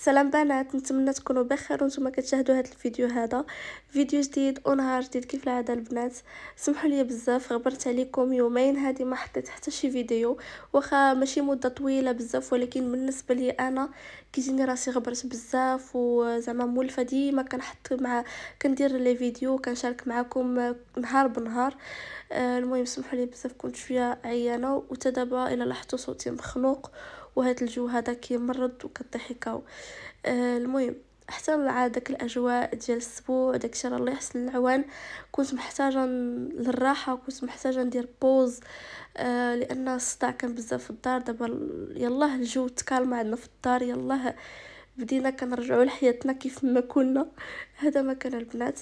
سلام بنات، نتمنى تكونوا بخير وانتم كتشاهدوا هذا الفيديو. هذا فيديو جديد ونهار جديد كيف العاده. البنات سمحوا لي بزاف، غبرت عليكم يومين هذه ما حطيت حتى شي فيديو، واخا ماشي مده طويله بزاف، ولكن بالنسبه لي انا كيجيني راسي غبرت بزاف، وزعما مولفه ديما كنحط مع كندير لي فيديو كنشارك معكم نهار بنهار. المهم سمحوا لي بزاف، كنت شويه عيانه وتدابا الى لاحظتوا صوتي مخنوق وهذا الجو هذا كيمرض وكضحكاو. المهم حتى مع داك الاجواء ديال الاسبوع داكشي راه الله يحسن العوان، كنت محتاجه للراحه، كنت محتاجه ندير بوز. لان الصداع كان بزاف في الدار. دابا يلاه الجو تكالما عندنا في الدار، يلاه بدينا كنرجعوا لحياتنا كيف ما كنا. هذا ما كان البنات.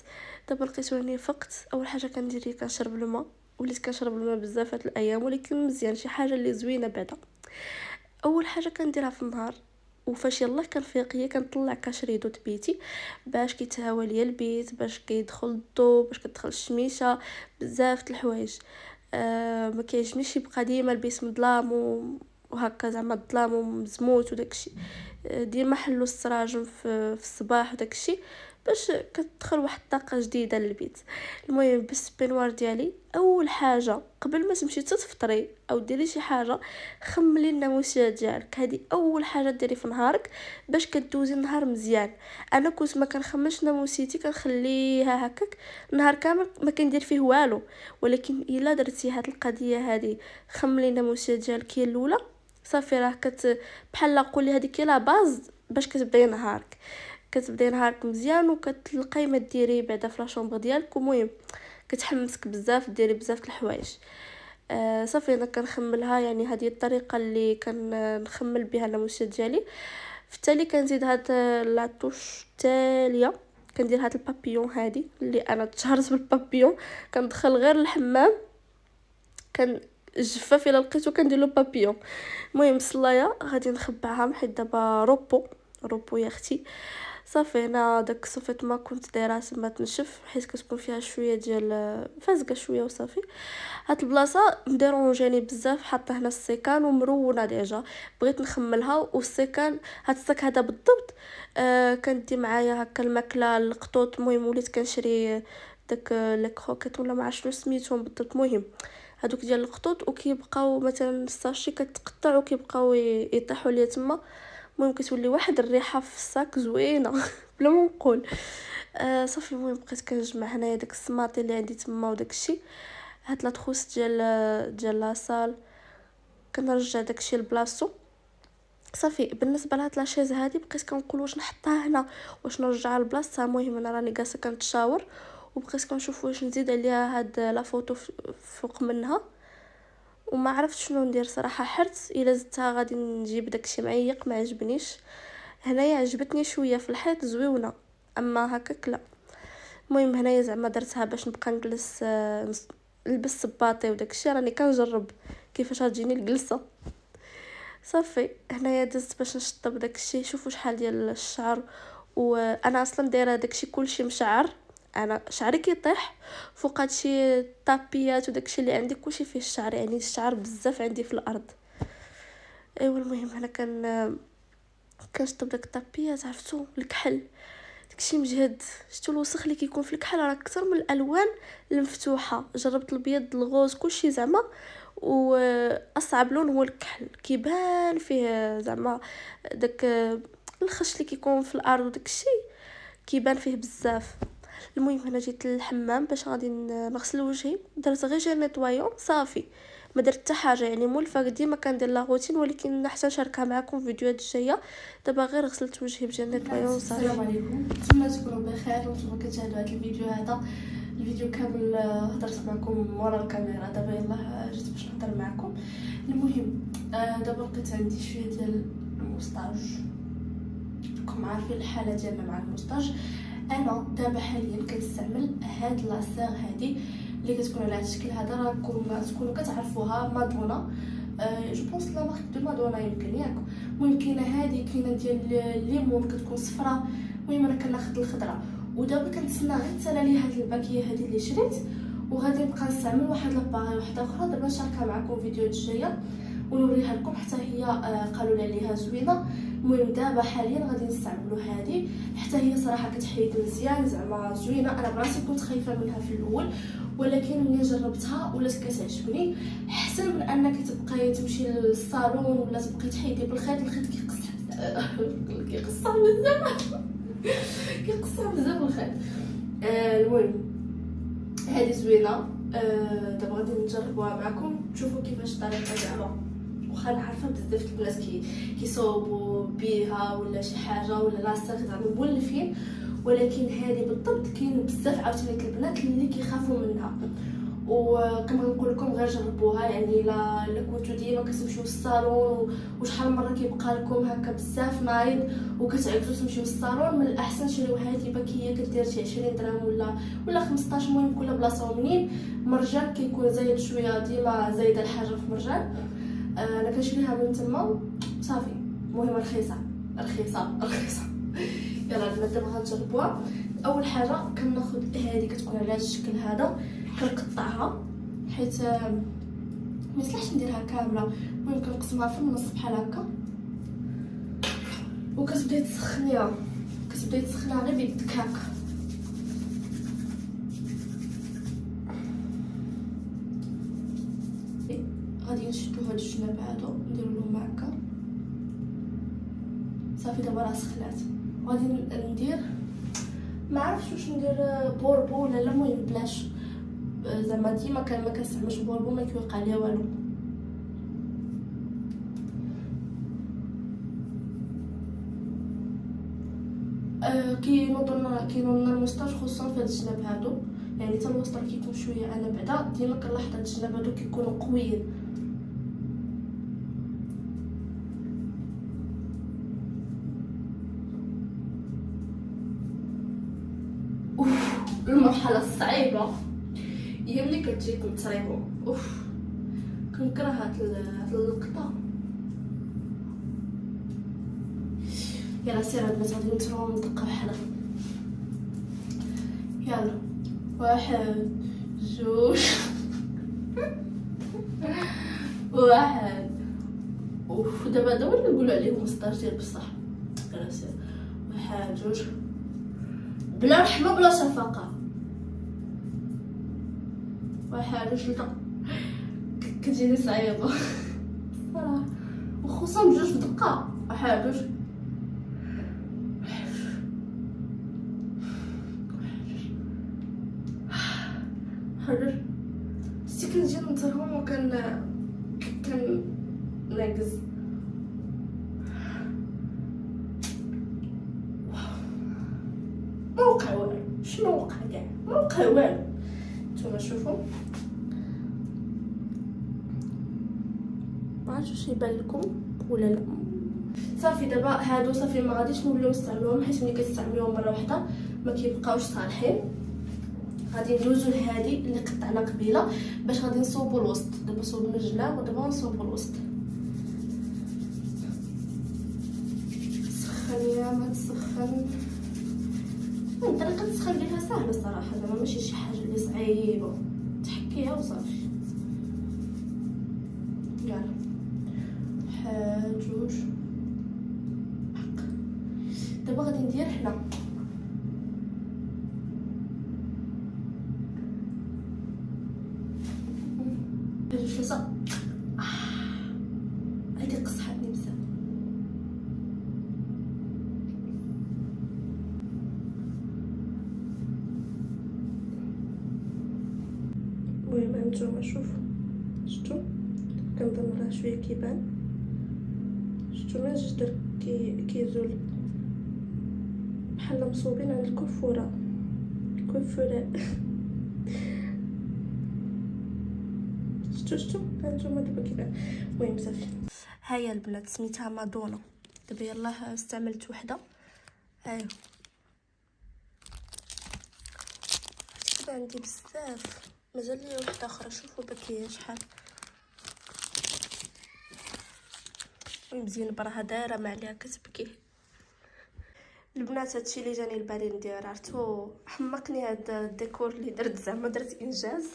دابا لقيت راني فقت، اول حاجه كندير هي كنشرب الماء، وليت كنشرب الماء بزاف هاد الايام، ولكن مزيان شي حاجه اللي زوينه بعدا. اول حاجه كنديرها في النهار وفاش يلاه كنفيق هي كنطلع كاشريدو بيتي باش كيتهوى ليا البيت، باش كيدخل الضوء، باش كتدخل الشميشه، بزاف د الحوايج. ما كيعجبنيش يبقى ديما البيت مظلام وهكا زعما الظلام ومزموت وداكشي. ديما حلو السراجم في الصباح وداكشي باش كتدخل واحد الطاقه جديده للبيت. المهم بالسبينوار ديالي اول حاجه قبل ما تمشي تفطري او ديري شي حاجه، خملي الناموسيه ديالك. هذه اول حاجه ديري في نهارك باش كدوزي النهار مزيان. انا كنت ما كنخممش ناموسيتي، كنخليها هكاك النهار كامل ما كندير فيه والو، ولكن الا درتي هاد القضيه هذه، خملي الناموسيه ديالك هي الاولى، صافي راه بحال قولي هذيك لا باز باش كتبداي نهارك. كتبداي نهارك مزيان وكتلقاي ما ديري بعدا في لاشومبر ديالك. المهم كتحمسك بزاف ديري بزاف د الحوايج. صافي انا كنخملها، يعني هذه الطريقه اللي كنخمل بها الناموسيه ديالي. في التالي كنزيد هاد لاطوش التاليه، كندير هاد البابيون هادي اللي انا تشهرت بالبابيون. كندخل غير الحمام الجفاف الا لقيتو كندير له بابيون. المهم الصلايه غادي نخبعها حيت دابا روبو يا اختي. صافي انا داك الصفيط ما كنت دايره تما تنشف حيت كتكون فيها شويه ديال فازقه شويه وصافي. هاد البلاصه مديرونجاني بزاف، حاطه هنا السيكان ومرونه ديجا، بغيت نخملها. والسيكان هاد الساك هذا بالضبط كندي معايا هكا الماكله القطوط. المهم وليت كنشري داك لي كروكيت ولا ما عرفت شنو سميتهم بالضبط. المهم هادوك ديال القطوط، وكيبقاو مثلا الساشي كتقطع وكيبقاو يطيحوا ليا تما. المهم كتولي واحد الريحه في الساك زوينه بلا ما نقول. صافي المهم بقيت كنجمع هنايا داك السماطي اللي عندي تما وداك الشيء. هاد لا تخوس ديال لاصال كنرجع داك الشيء لبلاصتو. صافي بالنسبه لهاد لاشيز هادي بقيت كنقول واش نحطها هنا واش نرجعها لبلاصتها. المهم انا راني جالسه كنتشاور وبقيت كنشوف واش نزيد عليها هاد لا فوتو فوق منها، وما عرفت شنو ندير صراحه. حرت الا زدتها غادي نجيب داكشي معيق، ما عجبنيش. هنايا عجبتني شويه في الحيط زويونه، اما هكاك لا. المهم هنايا زعما درتها باش نبقى نجلس نلبس صباطي وداكشي، راني كنجرب كيفاش غتجيني الجلسه. صافي هنايا دزت باش نشطب داكشي. شوفوا شحال ديال الشعر، وانا اصلا دايره داكشي كلشي مشعر. انا شعري كيطيح فوق هادشي الطابيات وداكشي اللي عندي كلشي فيه الشعر، يعني الشعر بزاف عندي في الارض. ايوا المهم انا كنشطب داك الطابيات. عرفتو الكحل داكشي مجهد، شتو الوسخ اللي كيكون في الكحل راه اكثر من الالوان المفتوحه. جربت البيض الغوز كلشي زعما، واصعب لون هو الكحل، كيبان فيه زعما داك الخش اللي كيكون في الارض وداك الشيء كيبان فيه بزاف. المهم انا جيت للحمام باش غادي نغسل وجهي، درت غير جيل نيطوايون صافي، ما درت حتى حاجه. يعني مولفه ديما كندير لا روتين، ولكن احسن نشاركها معكم في فيديوهات الجايه. دابا غير غسلت وجهي بجيل نيطوايون صافي. السلام عليكم، نتمنى تكونوا بخير وانتم كتشاهدوا هذا الفيديو. هذا الفيديو كامل هضرت معكم ورا الكاميرا، دابا يلاه جيت باش نهضر معكم. المهم دابا لقيت عندي شويه ديال الموستاج. راكم عارفين الحاله ديالنا مع الموستاج. انا دابا حاليا كنستعمل هاد لاسير هادي اللي كتكون على هاد الشكل هذا، راكم تكونوا كتعرفوها مادونا. جو بونس لا مارك دو مادونا يمكن ياك. المهم كاينه هادي، كاينه ديال الليمون كتكون صفراء. المهم انا كناخذ الخضره، ودابا كنتسنى غير تسالى لي هاد الباكيه هادي اللي شريت، وغادي نبقى نستعمل واحد لاباري واحده اخرى دابا نشاركها معكم في فيديوهات الجايه. ونوريها لكم حتى هي. قالوا لي عليها زوينه. المهم دابا حاليا غادي نستعملوا هذه، حتى هي صراحه كتحيد مزيان، زعما زوينه. انا براسي كنت خايفه منها في الاول، ولكن ملي جربتها ولات كتعجبني. احسن من انك تبقاي تمشي للصالون ولا تبقاي تحيدي بالخيط. الخيط كيقصر بزاف كيقصر بزاف الخيط. المهم هذه زوينه. دابا غادي نجربوها معكم تشوفوا كيفاش الطريقه زعما. واخا نعرفها بزاف الناس كيصوبوا بها ولا شي حاجه ولا لاصق زعما مولفين، ولكن هذه بالضبط كاين بزاف عاوتاني البنات اللي كيخافوا منها. وكما نقول لكم غير جربوها، يعني لا كنتو ديما كتمشيو للصالون وشحال مره كيبقى لكم هكا بزاف نايض وكتعكزوا تمشيو للصالون، من الاحسن شريو هذه باكيه كدير شي 20 درهم ولا 15. المهم كل بلاصه ومنين. مرجان كيكون زايد شويه، ديما زايده الحاجه في مرجان. انا كنشريها من تما صافي. المهم رخيصه. يلا دابا غنجربوها. اول حاجه كناخذ هذه كتكون على هذا الشكل هذا، كنقطعها حيت ما يصلحش نديرها كامله. المهم كنقسمها في النص بحال هكا، وكتبداي تسخنيها غير بيدك هكا. غادي نشدو هاد الجناب هادو نديرو لهم هكا صافي. دابا راه سخنات. غادي ندير ما عرفتش واش ندير بوربو ولا لا. المهم بلاش زعما ديما ما كنستعملش بوربو، ما كيوقع ليا والو. كينوضوا الموسطاج خصوصا في هاد الجناب هادو، يعني حتى الوسط كيكون شويه. انا بعدا ديما كنلاحظ هاد الجناب هادو كيكونوا قويين. المرحله الصعيبه هي ملي كتجيكم تصايبوا. كنكره هاد اللقطه. يلا سير هاد البنات غادي نترو ندقه بحال هكا. يلا 1 2 1. دابا هذا ولا نقولوا عليه مسترجل بصح. يلا سير 1 2 بلا رحمه بلا شفقه. 1 2 3. كتجيني صعيبه الصراحه، وخصوصا بجوج دقه. 1 2 حاضر. شتي كنجي ننتظرهم وكان ناقص. ما وقع والو. شنو وقع كاع؟ ما وقع والو. نتوما شوفوا، ما عرفتش واش يبان لكم ولا لا. صافي دابا هادو صافي ما غاديش نوليو نستعملوهم، حيت ملي كتستعملوهم مره واحده ما كيبقاوش صالحين. غادي ندوزو لهادي اللي قطعنا قبيله باش غادي نصوبوا الوسط. دابا صوبنا الجناب ودابا نصوبوا الوسط. سخن يا ما تسخن. الطريقه التسخين ديالها سهله صراحه، زعما ماشي شي حاجه اللي صعيبه. تحكيها وصافي. يلا 1 2. دابا غادي ندير هنا جوج 3. هادي قصحتني بزاف. المهم هانتوما شوفوا، شفتوا كنظن راه شويه كيبان. شفتوا من الجدر كيزول بحال مصوبين على الكفوره. شفتوا هانتوما دابا كيبان. المهم صافي. هيا البنات سميتها مادونا. دابا يلاه استعملت وحده. ايوا دابا عندي بزاف، مازال ليا وحده اخرى. شوفوا بكيه شحال. المهم زينب راها دايره ما عليها كتبكي. البنات هادشي اللي جاني لبالي ندير، عرفتو حمقني هاد الديكور اللي درت، زعما درت انجاز.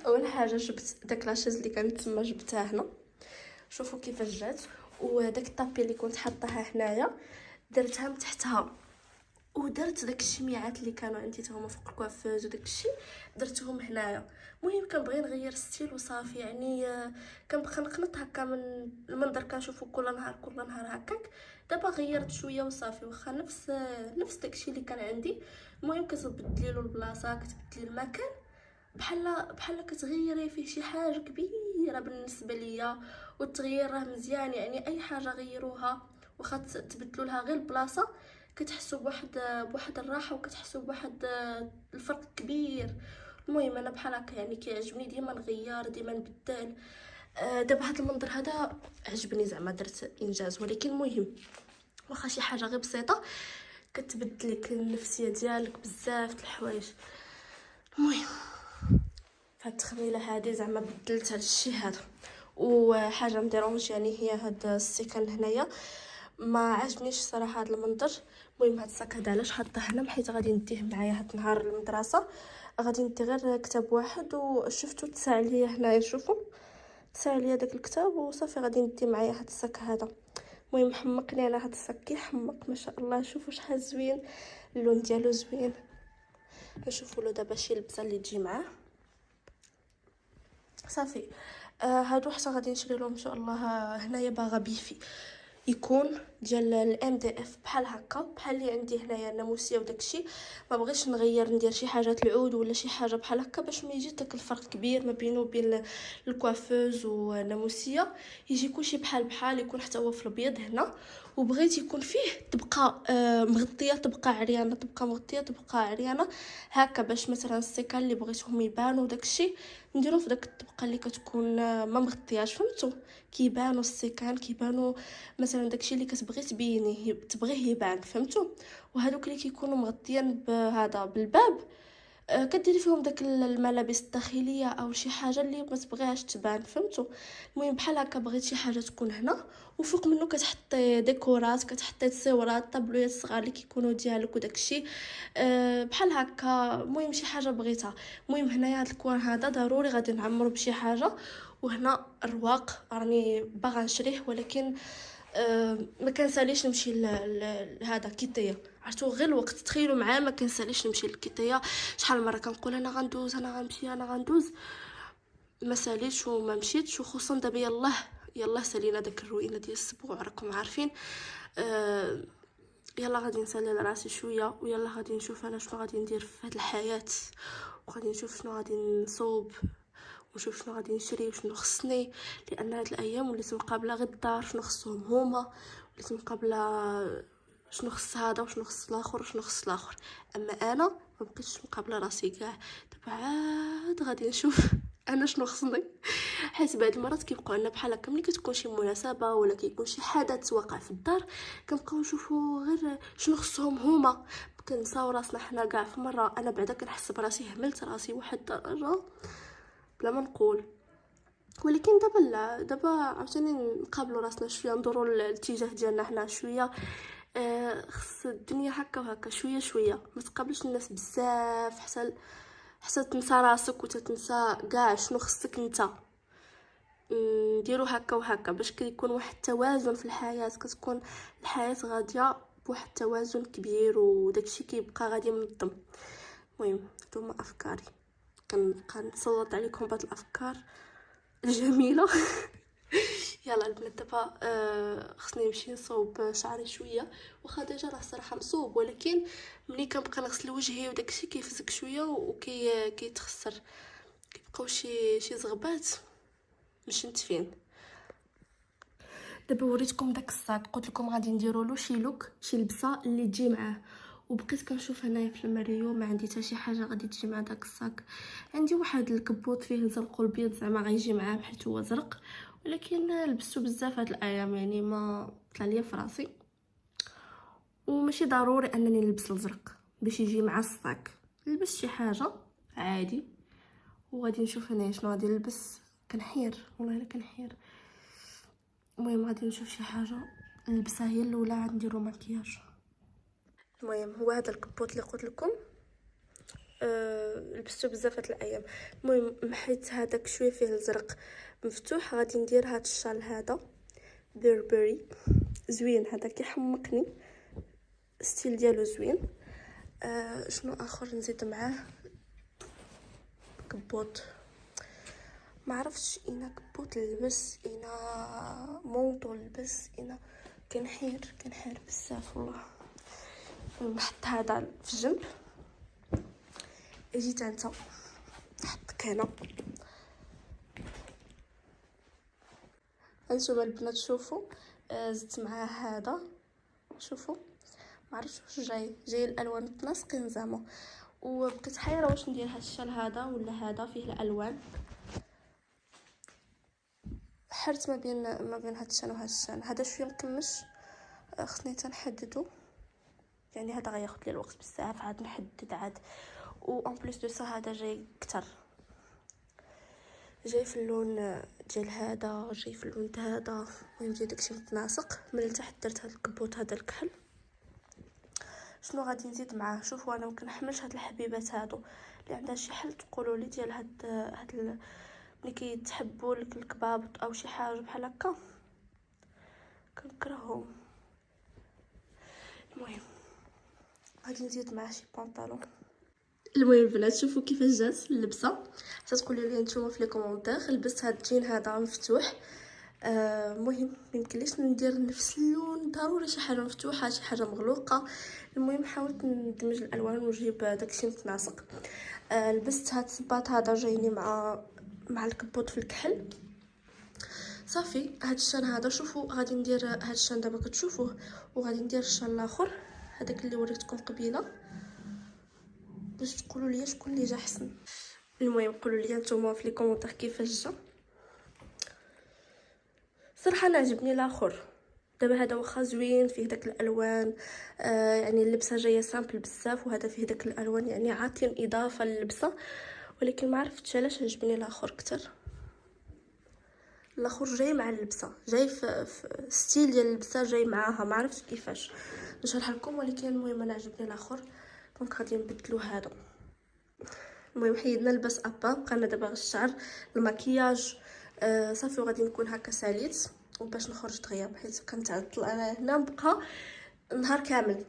اول حاجه جبت داك لاشيز اللي كانت تما جبتها هنا، شوفوا كيفاش جات. وداك الطابي اللي كنت حاطاها هنايا درتها من تحتها، ودرت داك الشميعات اللي كانوا عندي هما فوق الكوافوز وداك الشيء درتهم هنايا. المهم كنبغي نغير ستيل وصافي، يعني كنبقى نقنط هكا من المنظر كنشوفو كل نهار كل نهار هكاك. دابا غيرت شويه وصافي، واخا نفس داكشي اللي كان عندي. المهم كتبدلي له البلاصه، كتبدلي المكان، بحال كتغيري فيه شي حاجه كبيره بالنسبه ليا. والتغيير راه مزيان، يعني اي حاجه غيروها واخا تبدلوا لها غير البلاصه كتحسوا بواحد الراحه، وكتحسوا بواحد الفرق كبير. المهم انا بحال هكا يعني كيعجبني ديما نغير ديما نبدل. دابا هذا المنظر هذا عجبني زعما درت انجاز، ولكن المهم واخا شي حاجه غير بسيطه كتبدل لك النفسيه ديالك بزاف د الحوايج. المهم فهاد التخميله هذه زعما بدلت هاد الشيء هذا. وحاجه مديرونج يعني هي هاد السيكان هنايا ما عجبنيش صراحه هذا المنظر. المهم هاد الصاك هذا علاش حاطه هنا، حيت غادي نديه معايا هاد نهار المدرسه. غادي ندي غير كتاب واحد وشفتو تسع ليا هنايا، شوفوا تسع ليا داك الكتاب وصافي. غادي ندي معايا هاد الصاك هذا. المهم حمقني انا هاد الصاك كيحمق ما شاء الله. شوفوا شحال زوين، اللون ديالو زوين. نشوفوا له دابا شي لبسه اللي تجي معاه صافي. هادو حتى غادي نشري لهم ان شاء الله. هنايا باغا بيفي يكون ديال الام دي اف بحال هكا، بحال اللي عندي هنايا الناموسيه وداكشي. ما بغيتش نغير ندير شي حاجه العود ولا شي حاجه بحال هكا باش ما يجي داك الفرق كبير ما بينه وبين الكوافوز والناموسيه. يجي كلشي بحال يكون حتى هو في الابيض هنا. وبغيت يكون فيه تبقى مغطيه تبقى عريانه، تبقى مغطيه تبقى عريانه هكا، باش مثلا السيكان اللي بغيتهم يبانوا داكشي نديرو في داك الطبقه اللي كتكون ما مغطياش. فهمتوا كيبانوا السيكان، كيبانوا مثلا داكشي اللي كتبغي تبينيه تبغيه يبان. فهمتوا. وهذوك اللي كيكونوا مغطيين بهذا بالباب كديري فيهم داك الملابس الداخليه او شي حاجه اللي ما تبغيهاش تبان. فهمتوا. المهم بحال هكا بغيت شي حاجه تكون هنا، وفوق منه كتحطي ديكورات، كتحطي تصويرات طابلويات صغار اللي كيكونوا ديالك وداكشي بحال هكا. المهم شي حاجه بغيتها. المهم هنايا هاد الكوان هذا ضروري غادي نعمرو بشي حاجه. وهنا الرواق راني باغا نشريه، ولكن ما كنساليش نمشي لهذا كيتيا. عرفتوا غير الوقت تخيلوا معايا ما كنساليش نمشي لكيتيا. شحال مره كنقول انا غندوز انا غنمشي انا غندوز، ما ساليتش وما مشيتش. وخصوصا دابا يلا سالينا داك الروينه ديال السبوع راكم عارفين. يلا غادي نسالي لراسي شويه، ويلا غادي نشوف انا شنو غادي ندير في هاد الحياه، وغادي نشوف شنو غادي نصوب، ونشوف شنو غادي نشري وشنو خصني. لان هاد الايام وليت مقابله غير الدار شنو خصهم هما، وليت مقابله شنو خص هذا وشنو خص الاخر وشنو خص الاخر. اما انا ما بقيتش مقابله راسي كاع. دابا عاد غادي نشوف انا شنو خصني. حيت بعض المرات كيبقاو عندنا بحال هكا ملي كتكون شي مناسبه ولا كيكون شي حدث واقع في الدار كنبقاو نشوفوا غير شنو خصهم هما. كنساو راسنا حنا كاع في مره. انا بعدا كنحس براسي هملت راسي واحد الدرجه بلا ما نقول. ولكن دابا لا، دابا عاوتاني نقابلوا راسنا شويه، ندوروا الاتجاه ديالنا حنا شويه. خص الدنيا هكا وهكا شويه شويه، ما تقابلش الناس بزاف حتى تنسى راسك وتتنسى كاع شنو خصك انت. نديروا هكا وهكا باش كيكون واحد التوازن في الحياه، كتكون الحياه غاديه بواحد التوازن كبير وداكشي كيبقى غادي منظم. المهم هادوما افكاري، كنبقى نسلط عليكم بعض الافكار الجميله. يلا البنات دابا خصني نمشي نصوب شعري شويه. واخا ديجا راه صراحه مصوب، ولكن ملي كنبقى نغسل وجهي وداكشي كيفزك شويه كيتخسر، كيبقاو شي زغبات مش نتفين. دابا وريتكم داك الصاك، قلت لكم غادي نديروا له شي لوك، شي لبسه اللي تجي معاه. وبقيت كنشوف هنايا في الماريو ما عندي حتى شي حاجه غادي تجي مع داك الصاك. عندي واحد الكبوط فيه الزرق والبيض زعما غيجي معاه حيت هو زرق، ولكن لبستو بزاف هاد الايام يعني ما طلع ليا في راسي. وماشي ضروري انني نلبس الزرق باش يجي مع الصاك، نلبس شي حاجه عادي. وغادي نشوف هنايا شنو غادي نلبس. كنحير والله الا كنحير. المهم غادي نشوف شي حاجه نلبسها هي الاولى عاد نديرو مكياج. المهم هو هذا الكبوت اللي قلت لكم لبستو بزاف هاد الايام. المهم محيت هذاك شويه فيه الزرق مفتوح. غادي ندير هاد الشال هذا بيربري زوين، هذا كيحمقني، ستيل ديالو زوين. شنو اخر نزيد معاه؟ كبوط، ما عرفتش انا كبوط نلبس، انا مونطو نلبس، انا كنحير بزاف والله. نحط هذا في جنب، اجي انت نحطك هنا. هانتوما البنات شوفوا، زدت معاه هذا، شوفوا ما عرفتش واش جاي الالوان متناسقين زعما، وبقيت حيره واش ندير هاد الشال هذا ولا هذا فيه الالوان. حرت ما بين هاد الشال وهاد الشال. هذا شويه مكمش، خصني تنحددو، يعني هذا غياخد لي الوقت بزاف عاد نحدد عاد. و اون بليس دو سا هذا جاي كتر، جاي في اللون ديال هذا، جاي في اللون هذا، المهم جاي داكشي متناسق. من التحت درت هذا الكبوط هذا الكحل. شنو غادي نزيد معاه؟ شوفوا انا مكنحملش هاد الحبيبات هادو اللي عندها شي حل، تقولوا لي ديال هاد ملي كيتحبوا لك الكباب او شي حاجه بحال هكا، كنكرههم. المهم غادي نزيد معاه شي بنطلون. المهم البنات شوفوا كيفاش جات اللبسه، حتى تقولوا لي نتوما في لي كومونتير. لبست هاد الجين هذا مفتوح. المهم ميمكنليش ندير نفس اللون، ضروري شي حاجه مفتوحه شي حاجه مغلوقه. المهم حاولت ندمج الالوان ونجيب داكشي متناسق. لبست هاد الصباط هذا جايني مع الكبوط في الكحل. صافي هاد الشال هذا شوفوا غادي ندير هاد الشال دابا كتشوفوه، وغادي ندير الشال الاخر هذاك اللي وريتكم قبيله باش تقولوا لي شكون اللي جا حسن. المهم قولوا لي نتوما في لي كومونتير كيفاش جا. صراحه انا عجبني الاخر. دابا هذا واخا زوين فيه داك الالوان، يعني اللبسه جايه سامبل بزاف، وهذا فيه داك الالوان يعني عاطين اضافه للبسه، ولكن ما عرفتش علاش عجبني الاخر كتر. الاخر جاي مع اللبسه، جاي في ستيل ديال اللبسه جاي معاها، ما عرفتش كيفاش نشرح لكم، ولكن المهم انا عجبني الاخر، دونك غادي نبدلو هذا. المهم حيدنا الباس ابا، بقينا دابا غير الشعر المكياج. صافي وغادي نكون هكا ساليت وباش نخرج دغيا، حيت كنتعطل انا هنا نبقى نهار كامل.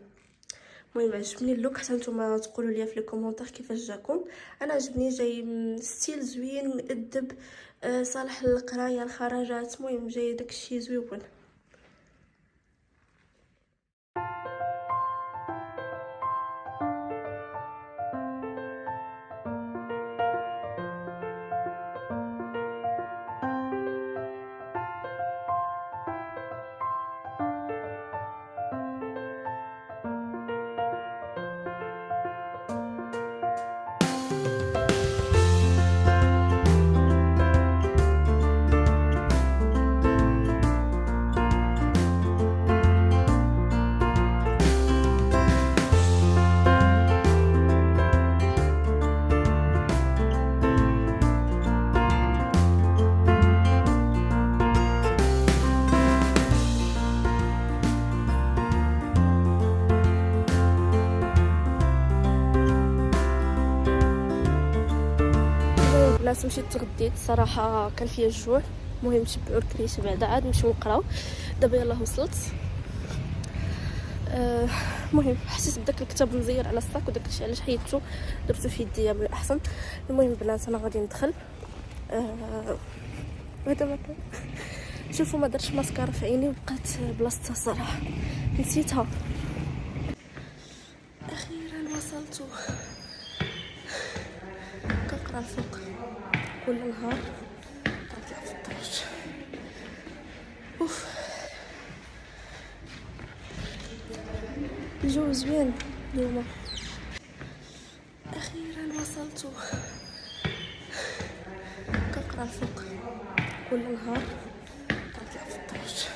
المهم عجبني اللوك، حتى نتوما تقولوا لي في لي كومونتير كيفاش جاكم. انا عجبني، جاي ستيل زوين مؤدب، صالح للقرايه الخرجات. المهم جاي داكشي زويون. الناس مشيت تغديت صراحه، كان فيا الجوع. المهم تبعوا الكريشه بعدا عاد نمشيو نقراو. دابا يلاه وصلت. المهم حسيت بداك الكتاب مزير على الصاك وداك الشيء علاش حيدته درتو في يديا من الاحسن. المهم بنات انا غادي ندخل. هذا ما كان شوفوا ما درتش ماسكارا في عيني وبقات بلاصتها صراحه نسيتها. اخيرا وصلت. كنقرا الفوق كل نهار، كنطلع في الدرج. اوف الجو زوين اليوم. اخيرا وصلت. كنقرا الفوق كل نهار، كنطلع في الدرج.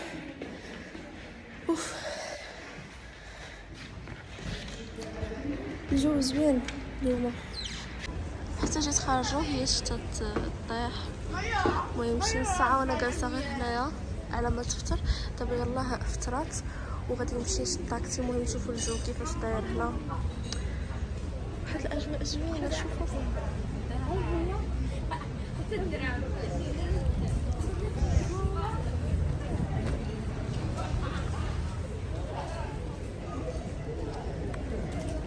اوف الجو زوين اليوم. حتى جيت خارجه هي شتا طيح. المهم شي نص ساعه وانا جالسه غير هنايا على ما تفطر. دابا يلاه فطرات وغادي نمشي نشد طاكسي. المهم نشوفوا الجو كيفاش داير هنا. واحد الاجواء زوينه. شوفوا